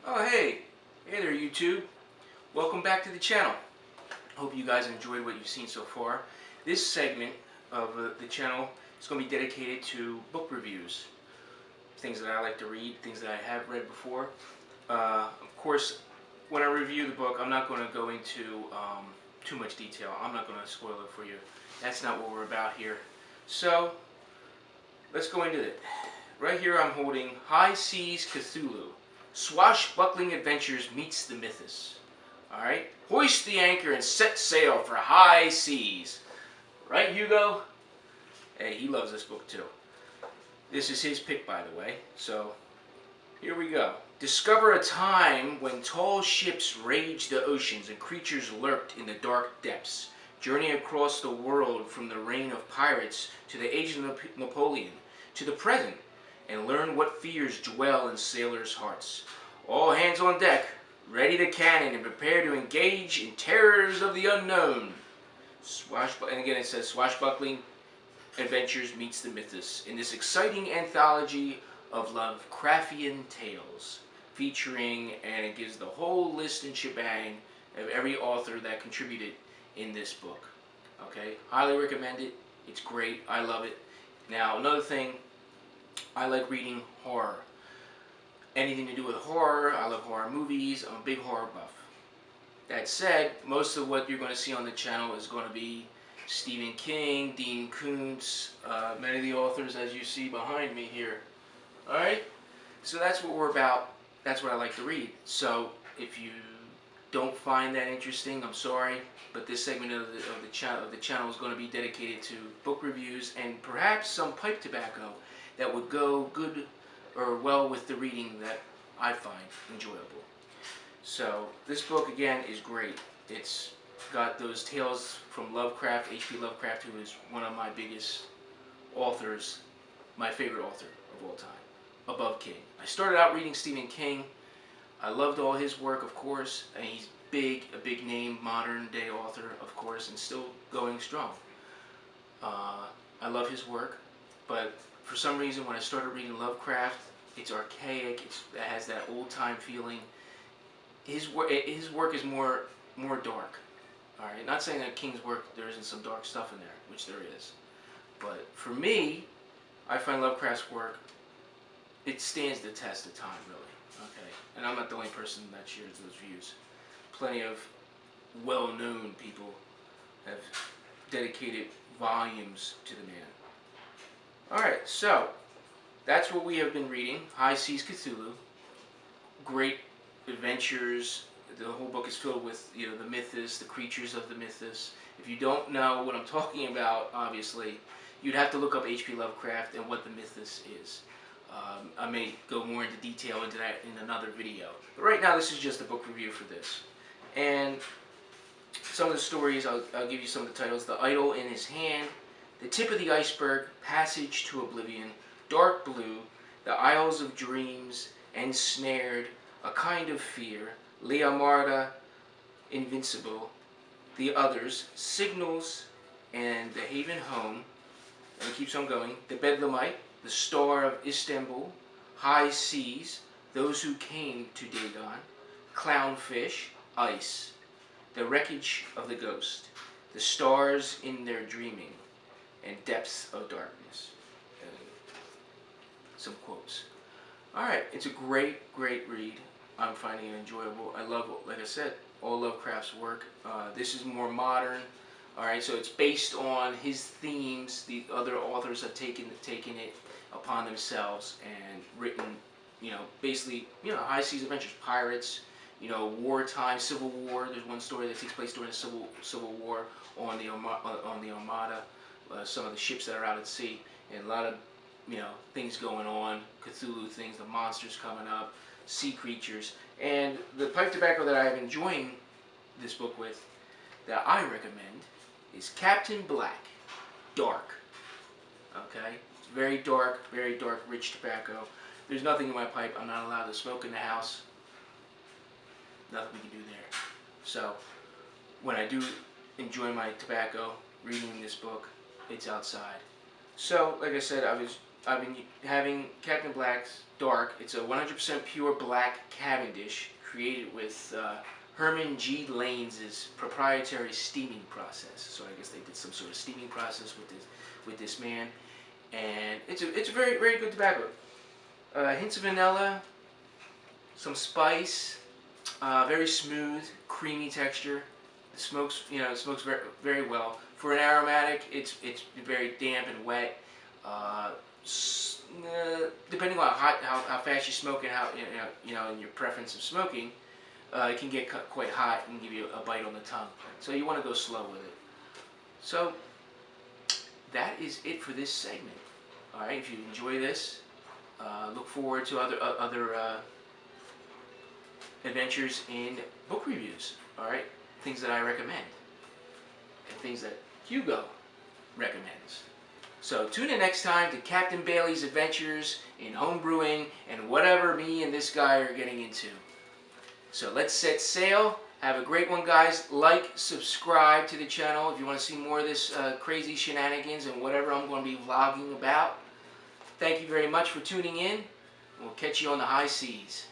Oh hey there YouTube. Welcome back to the channel. Hope you guys enjoyed what you've seen so far. This segment of the channel is going to be dedicated to book reviews. Things that I like to read, things that I have read before. Of course, when I review the book, I'm not going to go into too much detail. I'm not going to spoil it for you. That's not what we're about here. So, let's go into it. Right here I'm holding High Seas Cthulhu. Swashbuckling Adventures meets the Mythos. Alright? Hoist the anchor and set sail for high seas. Right, Hugo? Hey, he loves this book too. This is his pick, by the way. So, here we go. Discover a time when tall ships raged the oceans and creatures lurked in the dark depths. Journey across the world from the reign of pirates to the age of Napoleon to the present, and learn what fears dwell in sailors' hearts. All hands on deck, ready to cannon and prepare to engage in terrors of the unknown. And again it says Swashbuckling Adventures meets the Mythos in this exciting anthology of Lovecraftian tales, featuring, and it gives the whole list and shebang of every author that contributed in this book. Okay, highly recommend it. It's great. I love it. Now, another thing, I like reading horror. Anything to do with horror. I love horror movies. I'm a big horror buff. That said, most of what you're going to see on the channel is going to be Stephen King, Dean Koontz, many of the authors as you see behind me here. Alright? So that's what we're about. That's what I like to read. So if you don't find that interesting, I'm sorry, but this segment of the channel is going to be dedicated to book reviews and perhaps some pipe tobacco that would go good or well with the reading that I find enjoyable. So this book again is great. It's got those tales from Lovecraft, H.P. Lovecraft, who is one of my biggest authors, my favorite author of all time, above King. I started out reading Stephen King. I loved all his work, of course, and he's a big name, modern day author, of course, and still going strong. I love his work, but for some reason when I started reading Lovecraft, it's archaic, it has that old time feeling. His work is more dark. Alright, not saying that King's work there isn't some dark stuff in there, which there is. But for me, I find Lovecraft's work, it stands the test of time, really. Okay, and I'm not the only person that shares those views. Plenty of well-known people have dedicated volumes to the man. Alright, so that's what we have been reading. High Seas Cthulhu. Great adventures. The whole book is filled with, you know, the mythos, the creatures of the mythos. If you don't know what I'm talking about, obviously, you'd have to look up H.P. Lovecraft and what the mythos is. I may go more into detail into that in another video. But right now, this is just a book review for this. And some of the stories, I'll give you some of the titles. The Idol in His Hand, The Tip of the Iceberg, Passage to Oblivion, Dark Blue, The Isles of Dreams, Ensnared, A Kind of Fear, Leomarda, Invincible, The Others, Signals, and The Haven Home, and it keeps on going, The Bedlamite, The Star of Istanbul, High Seas, Those Who Came to Dagon, Clownfish, Ice, The Wreckage of the Ghost, The Stars in Their Dreaming, and Depths of Darkness. And some quotes. Alright, it's a great read. I'm finding it enjoyable. I love, like I said, all Lovecraft's work. This is more modern. Alright, so it's based on his themes. The other authors have taken it upon themselves and written, you know, basically, you know, high seas adventures, pirates, you know, wartime, Civil War. There's one story that takes place during the Civil War on the Armada, some of the ships that are out at sea, and a lot of, you know, things going on, Cthulhu things, the monsters coming up, sea creatures. And the pipe tobacco that I'm enjoying this book with, that I recommend, is Captain Black, Dark. Okay? It's very dark, rich tobacco. There's nothing in my pipe. I'm not allowed to smoke in the house. Nothing we can do there. So, when I do enjoy my tobacco, reading this book, it's outside. So, like I said, I was I've been having Captain Black's Dark. It's a 100% pure black Cavendish created with Herman G. Lanes' proprietary steaming process. So I guess they did some sort of steaming process with this man, and it's a very very good tobacco. Hints of vanilla, some spice, very smooth, creamy texture. It smokes, it smokes very, very well. For an aromatic, it's very damp and wet. Depending on how fast you smoke and how and your preference of smoking, it can get quite hot and give you a bite on the tongue. So you want to go slow with it. So that is it for this segment. All right, if you enjoy this, look forward to other adventures in book reviews. All right, things that I recommend and things that Hugo recommends. So tune in next time to Captain Bailey's adventures in homebrewing and whatever me and this guy are getting into. So let's set sail. Have a great one, guys. Like, subscribe to the channel if you want to see more of this crazy shenanigans and whatever I'm going to be vlogging about. Thank you very much for tuning in. We'll catch you on the high seas.